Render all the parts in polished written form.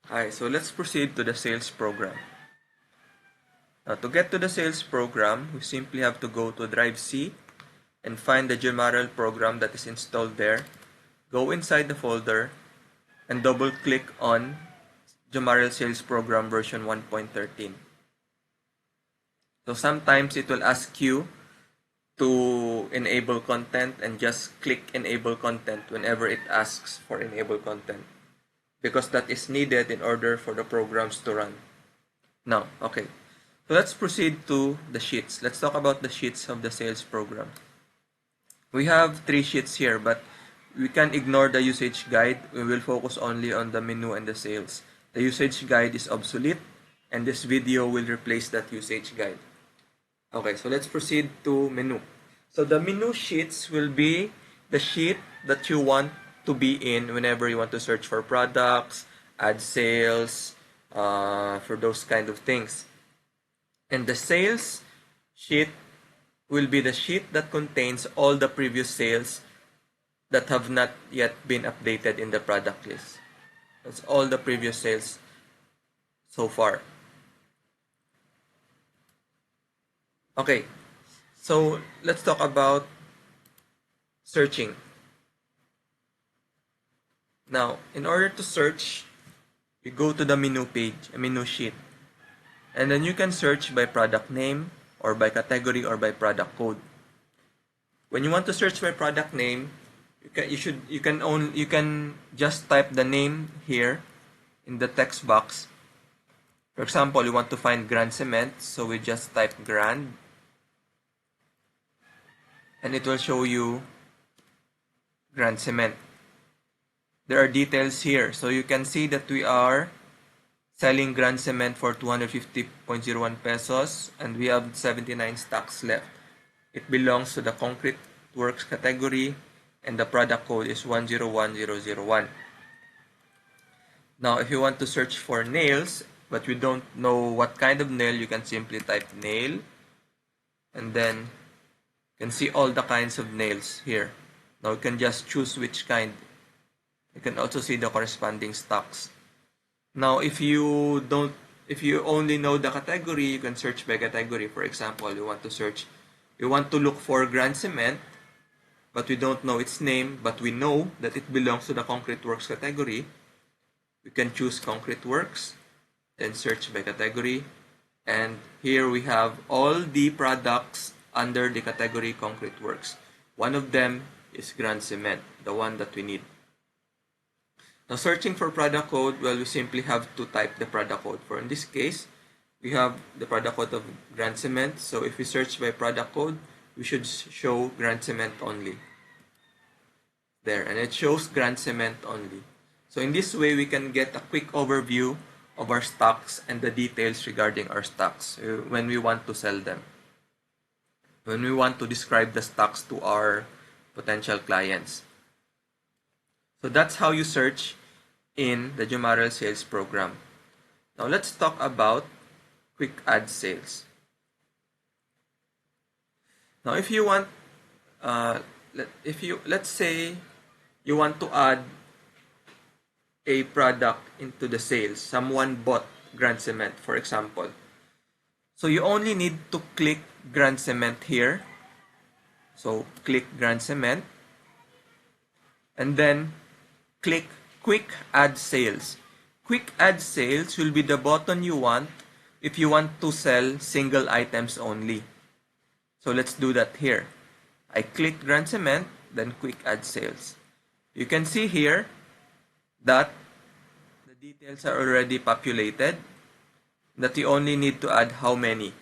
Alright, so let's proceed to the sales program. Now, to get to the sales program, we simply have to go to Drive C and find the Gemarel program that is installed there. Go inside the folder and double click on Gemarel Sales Program version 1.13. So sometimes it will ask you to enable content and just click enable content whenever it asks for enable content, because that is needed in order for the programs to run. Now, okay, so let's proceed to the sheets. Let's talk about the sheets of the sales program. We have 3 sheets here, but we can ignore the usage guide. We will focus only on the menu and the sales. The usage guide is obsolete, and this video will replace that usage guide. Okay, so let's proceed to menu. So the menu sheets will be the sheet that you want to be in whenever you want to search for products, add sales, for those kind of things. And the sales sheet will be the sheet that contains all the previous sales that have not yet been updated in the product list. That's all the previous sales so far. Okay, so let's talk about searching. Now, in order to search, you go to the menu page, a menu sheet. And then you can search by product name, or by category, or by product code. When you want to search by product name, you can just type the name here in the text box. For example, you want to find Grand Cement, so we just type Grand, and it will show you Grand Cement. There are details here, so you can see that we are selling Grand Cement for 250.01 pesos, and we have 79 stocks left. It belongs to the Concrete Works category, and the product code is 101001. Now, if you want to search for nails, but you don't know what kind of nail, you can simply type nail, and then you can see all the kinds of nails here. Now you can just choose which kind. You can also see the corresponding stocks. Now, if you only know the category, you can search by category. For example, you want to look for Grand Cement, but we don't know its name, but we know that it belongs to the Concrete Works category. We can choose Concrete Works, then search by category, and here we have all the products under the category Concrete Works. One of them is Grand Cement, the one that we need. Now, searching for product code, well, we simply have to type the product code. For in this case, we have the product code of Grand Cement. So if we search by product code, we should show Grand Cement only. There, and it shows Grand Cement only. So in this way, we can get a quick overview of our stocks and the details regarding our stocks when we want to sell them. When we want to describe the stocks to our potential clients. So that's how you search in the Gemarel sales program. Now let's talk about quick add sales. Now if you want, let's say you want to add a product into the sales. Someone bought Grand Cement, for example. So you only need to click Grand Cement here. So click Grand Cement, and then click Quick Add Sales. Quick Add Sales will be the button you want if you want to sell single items only. So let's do that here. I click Grand Cement, then Quick Add Sales. You can see here that the details are already populated, that you only need to add how many.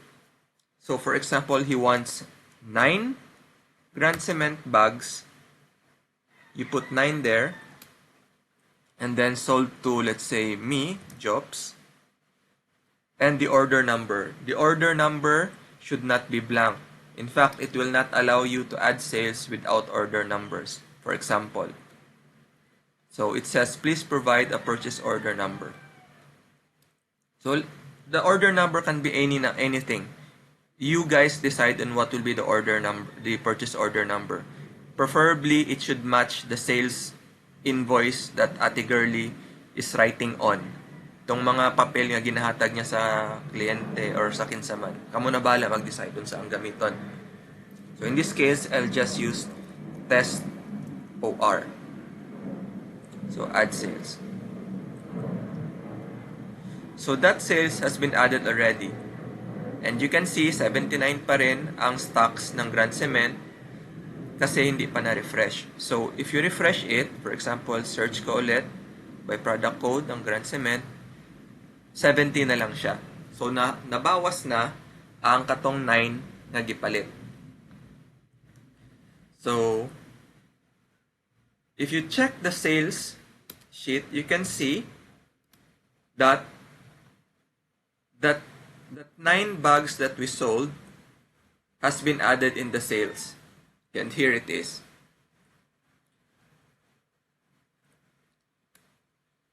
So for example, he wants 9 Grand Cement bags. You put 9 there, and then sold to, let's say, me, Jobs, and the order number. The order number should not be blank. In fact, it will not allow you to add sales without order numbers, for example. So it says, please provide a purchase order number. So the order number can be anything. You guys decide on what will be the order number, the purchase order number. Preferably, it should match the sales invoice that Ate Girly is writing on. Itong mga papel nga ginahatag niya sa kliyente or sa kinsaman. Kamo na bala mag-decide dun sa ang gamiton. So in this case, I'll just use test OR. So add sales. So that sales has been added already. And you can see 79 pa rin ang stocks ng Grand Cement kasi hindi pa na-refresh. So if you refresh it, for example, search ko ulit by product code ng Grand Cement, 70 na lang siya. So nabawas na ang katong 9 na gipalit. So if you check the sales sheet, you can see that 9 bags that we sold has been added in the sales. And here it is.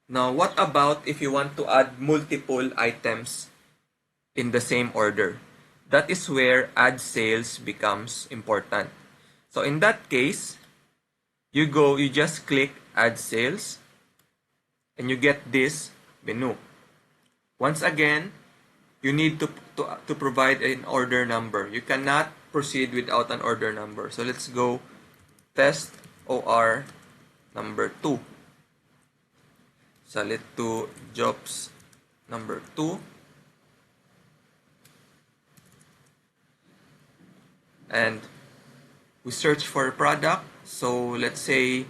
Now, what about if you want to add multiple items in the same order? That is where add sales becomes important. So in that case, you just click add sales and you get this menu. Once again, you need to provide an order number. You cannot proceed without an order number. So let's go test OR number 2. Salit to jobs number 2. And we search for a product. So let's say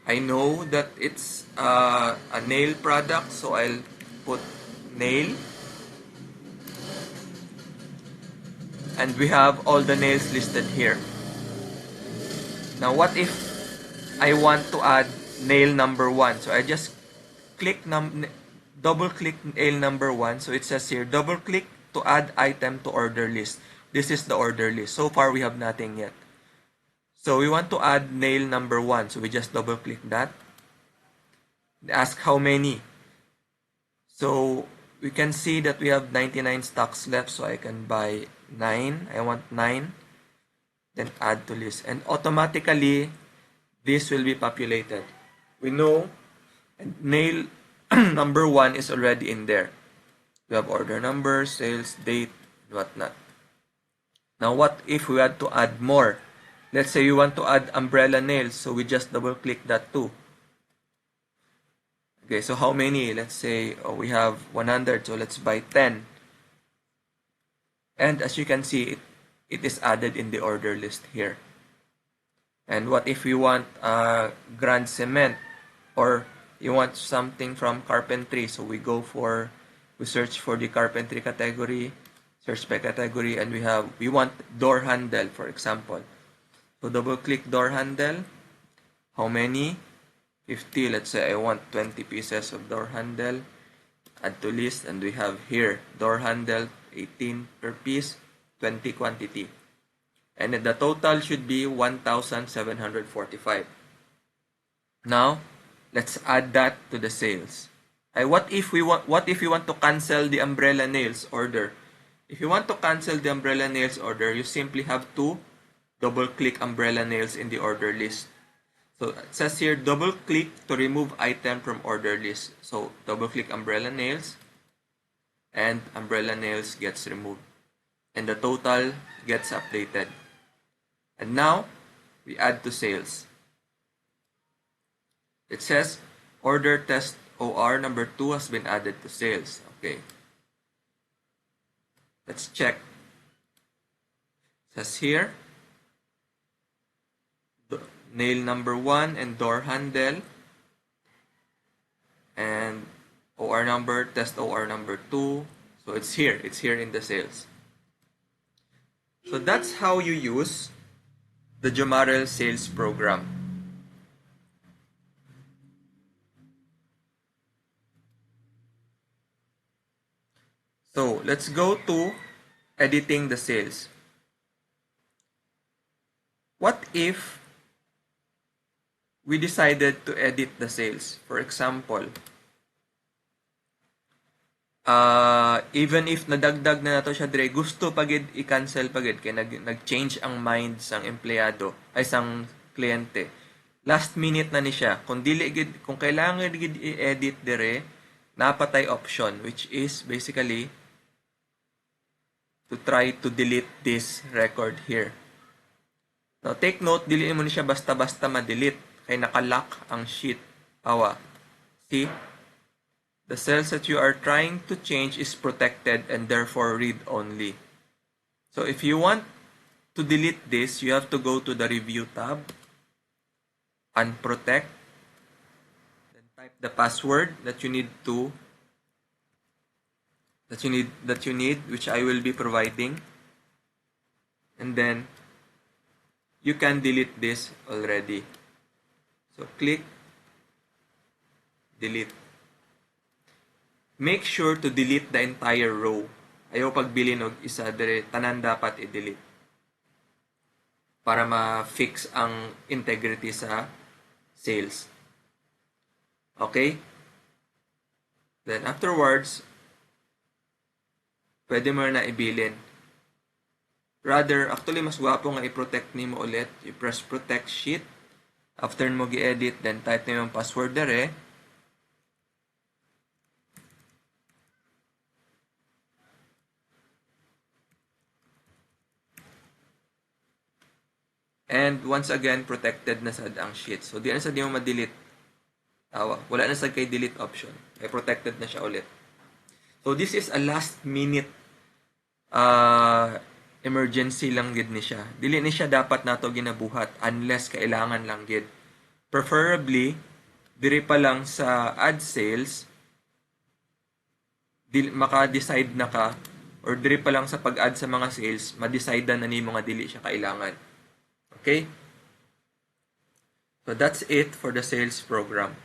I know that it's a nail product. So I'll put nail. And we have all the nails listed here. Now what if I want to add nail number 1? So I just double click nail number 1. So it says here, double click to add item to order list. This is the order list. So far we have nothing yet. So we want to add nail number 1. So we just double click that. Ask how many. So we can see that we have 99 stocks left. So I can buy 9. I want 9. Then add to list. And automatically, this will be populated. We know nail number 1 is already in there. We have order number, sales, date, and whatnot. Now, what if we had to add more? Let's say you want to add umbrella nails. So we just double click that too. Okay, so how many? Let's say we have 100. So let's buy 10. And as you can see, it is added in the order list here. And what if you want Grand Cement or you want something from carpentry? So we search for the carpentry category, search by category, and we want door handle, for example. So double click door handle. How many? 50. Let's say I want 20 pieces of door handle. Add to list, and we have here door handle 18 per piece, 20 quantity. And the total should be 1,745. Now, let's add that to the sales. What if you want to cancel the umbrella nails order? If you want to cancel the umbrella nails order, you simply have to double click umbrella nails in the order list. So it says here, double click to remove item from order list. So double click umbrella nails and umbrella nails gets removed. And the total gets updated. And now, we add to sales. It says, order test OR number 2 has been added to sales. Okay. Let's check. It says here, nail number 1 and door handle. And OR number, test OR number 2. So it's here in the sales. So that's how you use the Jomarel sales program. So let's go to editing the sales. What if we decided to edit the sales? For example, even if nadagdag na nato siya dire, gusto pagid i-cancel pagid kay nag-change ang mind sang empleyado ay sang kliyente. Last minute na ni siya. Kung kailangan gid i-edit dire, napatay option, which is basically to try to delete this record here. Now, take note, diliin mo na siya basta-basta ma-delete. Kaya nakalock ang sheet. Awa. See? The cells that you are trying to change is protected and therefore read-only. So, if you want to delete this, you have to go to the Review tab, Unprotect, then type the password that you need, which I will be providing, and then you can delete this already. So click delete. Make sure to delete the entire row. Ayaw pagbilin og isa dire, tanan dapat i-delete para ma-fix ang integrity sa sales. Okay? Then afterwards, pwede mo na ibilin. Rather, actually, mas gwapo nga i-protect nimo ulit. I-press protect sheet. After mo gi-edit, then type nimo yung password dere. And once again, protected na sad ang sheet. So, di na sad mo ma-delete. Wala na sad kay delete option. Ay protected na siya ulit. So, this is a last minute emergency lang gid ni siya. Dili ni siya dapat nato ginabuhat unless kailangan lang gid. Preferably diri pa lang sa add sales maka-decide na ka, or diri pa lang sa pag-add sa mga sales ma-decide na nimo nga dili siya kailangan. Okay? So that's it for the sales program.